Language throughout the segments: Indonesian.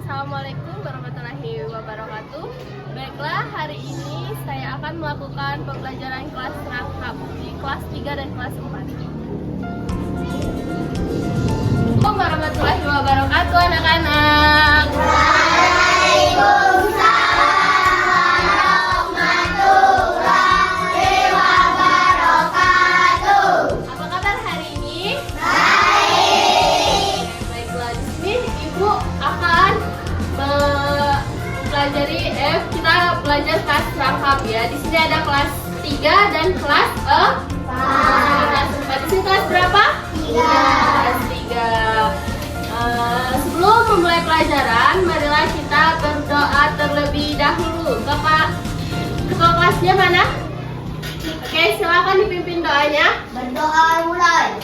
Assalamualaikum warahmatullahi wabarakatuh. Baiklah, hari ini saya akan melakukan pembelajaran kelas rangkap di kelas 3 dan kelas 4. Assalamualaikum warahmatullahi wabarakatuh anak-anak. Kita belajar kelas rangkap ya. Di sini ada kelas 3 dan kelas 4. Di sini kelas berapa? 3. Kelas 3. Sebelum memulai pelajaran, marilah kita berdoa terlebih dahulu. Ketua kelasnya mana? Oke, silakan dipimpin doanya. Berdoa mulai.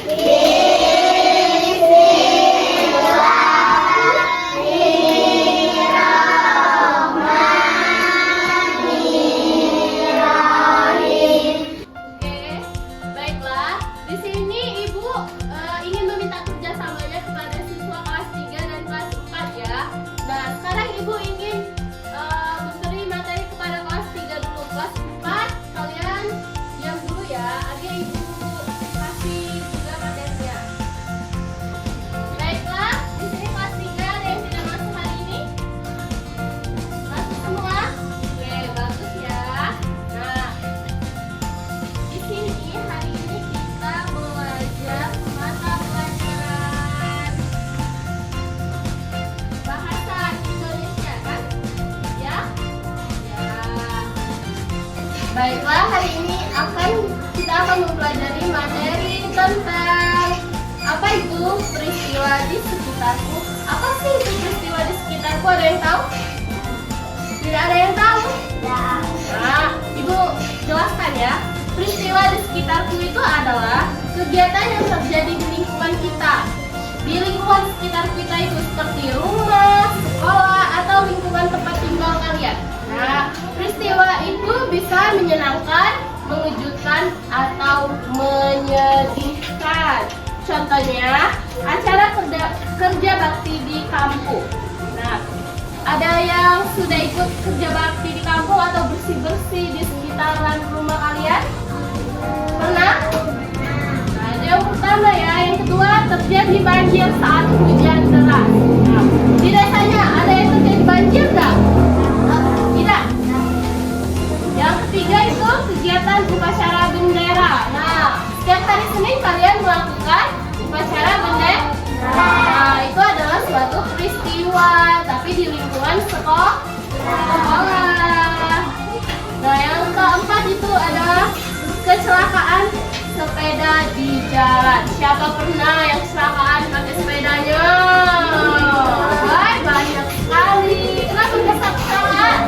Baiklah, hari ini kita akan mempelajari materi tentang apa itu peristiwa di sekitarku. Apa sih itu peristiwa di sekitarku? Ada yang tahu? Tidak ada yang tahu? Ya. Nah, Ibu jelaskan ya. Peristiwa di sekitarku itu adalah kegiatan yang terjadi di lingkungan kita. Di lingkungan sekitar kita itu seperti rumah, sekolah, atau lingkungan tempat tinggal kalian. Nah, peristiwa itu bisa menyenangkan, mengejutkan, atau menyedihkan. Contohnya, acara kerja bakti di kampung. Nah, ada yang sudah ikut kerja bakti di kampung atau bersih-bersih di sekitaran rumah kalian? Pernah? Nah, itu yang pertama ya. Yang kedua, terjadi banjir saat hujan deras. Nah, di desanya ada yang terjadi banjir nggak? Tidak. Yang ketiga itu kegiatan upacara bendera. Nah, setiap hari Senin kalian melakukan upacara bendera. Nah, itu adalah suatu peristiwa, tapi di lingkungan sekolah. Nah, yang keempat itu adalah kecelakaan sepeda di jalan. Siapa pernah yang kecelakaan pakai sepedanya? Banyak sekali. Kenapa kecelakaan?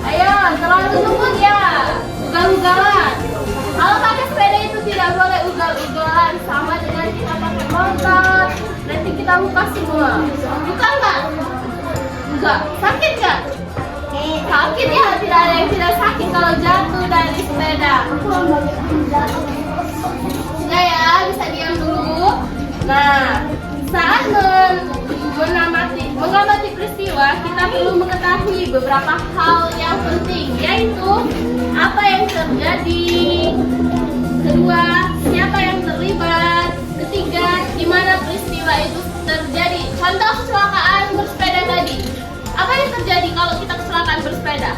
Ayo, terlalu nunggu ya. Ugal-ugalan. Kalau pakai sepeda itu tidak boleh ugal-ugalan, sama dengan kita pakai motor. Nanti kita luka semua. Luka nggak? Enggak. Sakit nggak? Sakit ya, tidak ada yang tidak sakit kalau jatuh dari sepeda. Sudah ya, bisa diam dulu. Nah, saat mengamati peristiwa, kita perlu mengetahui beberapa hal yang penting, yaitu apa yang terjadi, kedua, siapa yang terlibat, ketiga, di mana peristiwa itu terjadi. Contoh kecelakaan bersepeda tadi. Apa yang terjadi kalau kita kecelakaan bersepeda?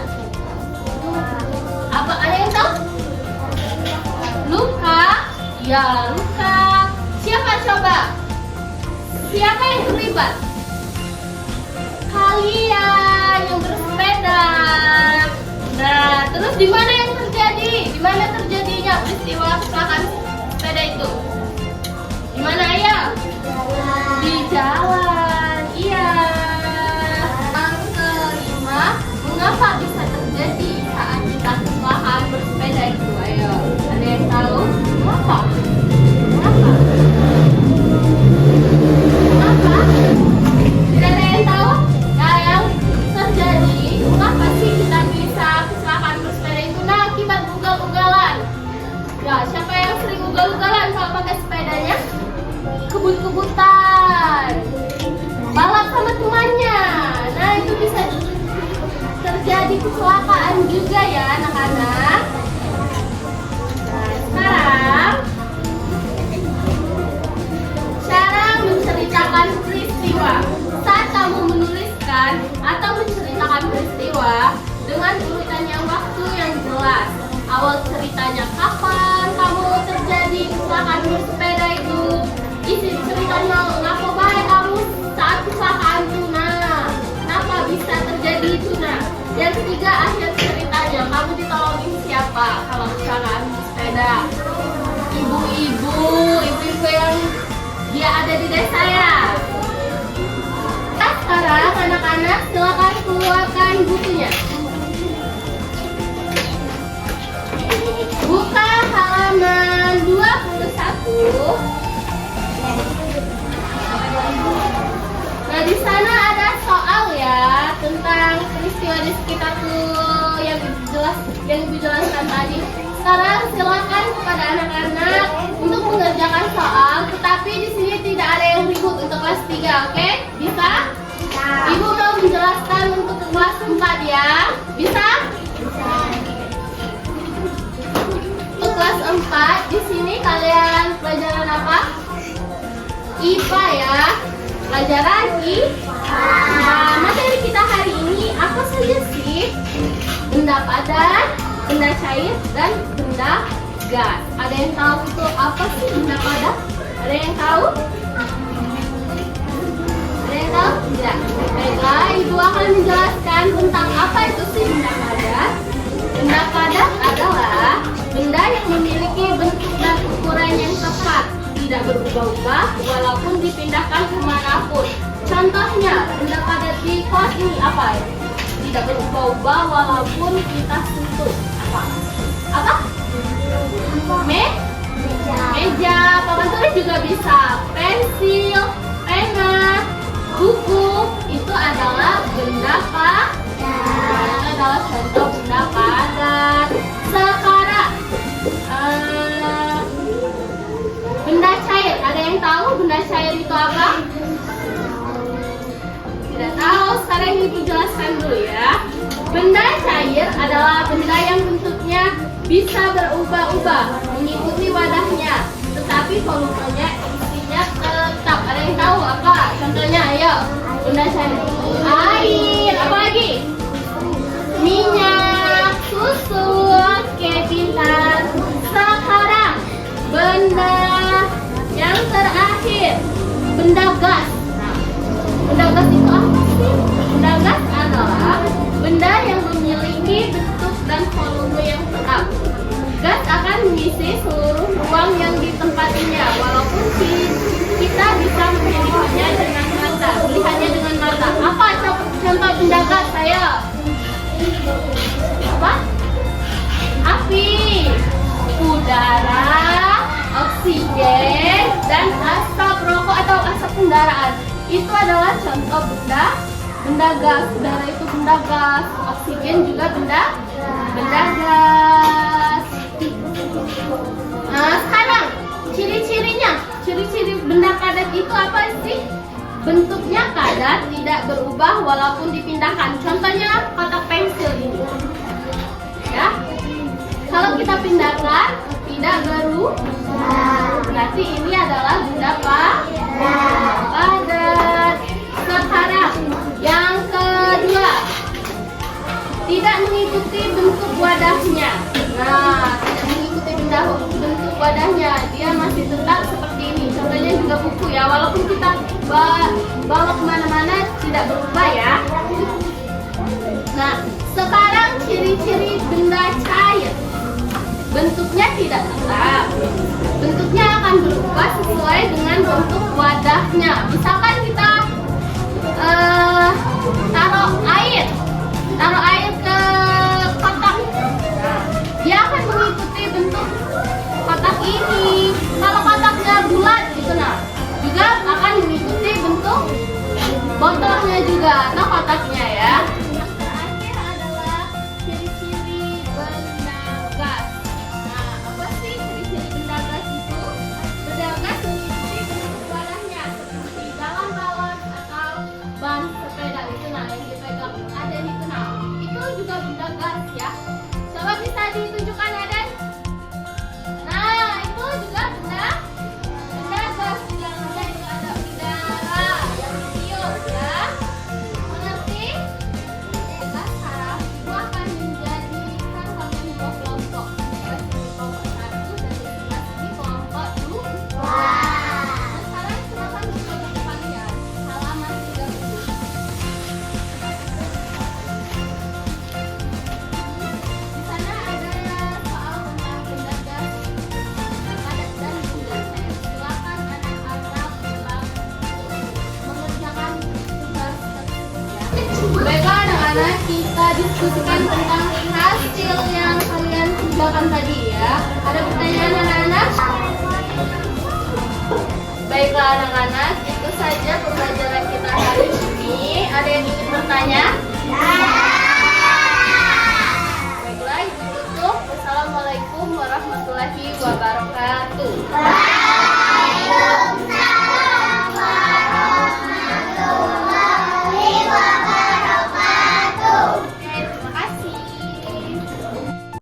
Apa ada yang tahu? Luka? Ya, luka. Siapa coba? Siapa yang terlibat? Kalian yang bersepeda. Nah, terus di mana yang terjadi? Di mana terjadinya peristiwa kecelakaan sepeda itu? Di mana ya? Di jalan. Iya. Mengapa bisa terjadi saat kita kecelakaan bersepeda itu? Ayo, ada yang tahu? Kenapa? Kenapa? Kenapa? Tidak ada yang tahu? Nah, yang terjadi, mengapa sih kita bisa kecelakaan bersepeda itu? Nah, akibat ugal-ugalan. Ya, siapa yang sering ugal-ugalan kalau pakai sepedanya? Kebut-kebutan. temannya. Nah, itu bisa terjadi kecelakaan juga ya anak-anak. Nah, sekarang cara menceritakan peristiwa. Saat kamu menuliskan atau menceritakan peristiwa dengan urutan yang waktu yang jelas. Awal ceritanya kapan kamu terjadi kecelakaan bersepeda itu. Isi ceritanya ngapa baik kamu saat kecelakaan itu. Nah, kenapa bisa terjadi itu. Nah, yang ketiga akhir ceritanya. Kamu ditolongin siapa kalau kecelakaan bersepeda? Ibu-ibu yang dia ada di desa ya. Nah, sekarang anak-anak silakan keluarkan bukunya. Buka halaman 21. Nah, di sana ada soal ya tentang peristiwa di sekitarku yang dijelaskan tadi. Sekarang silakan kepada anak-anak untuk mengerjakan soal, tetapi di sini tidak ada yang ribut untuk kelas 3, oke? Bisa? Ibu mau menjelaskan untuk kelas 4 ya. Bisa? Bisa. Untuk kelas 4 di sini kalian pelajaran apa? IPA ya. Pelajaran IPA. Nah, materi kita hari ini apa saja sih? Benda padat, benda cair, dan benda gas. Ada yang tahu itu apa sih benda padat? Ada yang tahu? Ada yang tahu? Tidak. Baiklah, Ibu akan menjelaskan tentang apa itu sih benda padat. Benda padat adalah benda yang memiliki bentuk dan ukuran yang tepat, tidak berubah-ubah walaupun dipindahkan kemanapun. Contohnya, benda padat di kelas ini apa ya? Tidak berubah-ubah walaupun kita sentuh. Apa? Meja, papan tulis juga bisa. Pensil, pena, buku, itu adalah benda padat. Itu adalah contoh benda padat. Sekarang benda cair. Ada yang tahu benda cair itu apa? Tidak tahu. Sekarang Ibu jelaskan dulu ya. Benda cair adalah benda yang bentuknya bisa berubah-ubah mengikuti wadahnya, tetapi volumenya isinya tetap. Ada yang tahu apa? Contohnya, ayo. Benda cair. Air. Apa lagi? Minyak, susu. Oke, pintar. Sekarang benda yang terakhir, benda gas. Nah, benda gas itu apa sih? Benda gas adalah benda yang memiliki bentuk dan volume yang tetap. Gas akan mengisi seluruh ruang yang ditempatinya, walaupun kita bisa melihatnya dengan mata. Apa contoh benda gas? Saya. Apa? Api, udara, oksigen, dan asap rokok atau asap kendaraan. Itu adalah contoh benda gas. Udara itu benda gas, oksigen juga benda gas. Nah, sekarang ciri-cirinya, ciri-ciri benda padat itu apa sih? Bentuknya padat, tidak berubah walaupun dipindahkan. Contohnya kotak pensil ini. Ya. Kalau kita pindahkan, tidak berubah. Berarti ini adalah benda padat. Sekarang yang kedua, tidak mengikuti bentuk wadahnya. Nah, tidak mengikuti bentuk wadahnya, dia masih tetap seperti ini. Contohnya juga buku ya, walaupun kita bawa kemana-mana tidak berubah ya. Nah, sekarang ciri-ciri benda cair. Bentuknya tidak tetap. Bentuknya akan berubah sesuai dengan bentuk wadahnya. Misalkan kita taruh air ke kotak. Nah, dia akan mengikuti bentuk kotak ini. Kalau kotaknya bulat gitu, nah, juga akan mengikuti bentuk botolnya juga atau kotaknya ya. Terakhir adalah ciri-ciri benda gas. Nah, apa sih ciri-ciri benda gas itu? Benda gas mengikuti bentuk wadahnya seperti galon-galon atau ban Coba bisa ditunjukkan Aden. Nah, itu juga benda gas yang ada itu ada udara yang tiup ya. Mengerti? Nah, sekarang ibu akan menjadikan kalian dua kelompok. Kelompok 1 dan di kelompok 2. Nah, sekarang silakan buka buku kalian halaman 30. Di sana ada soal tentang benda gas, padat dan benda cair. Silakan anak-anak ulang mengerjakan tugas tersebut ya. Baiklah anak-anak, kita diskusikan tentang hasil yang kalian kerjakan tadi ya. Ada pertanyaan anak-anak? Baiklah anak-anak, itu saja pembelajaran kita hari ini.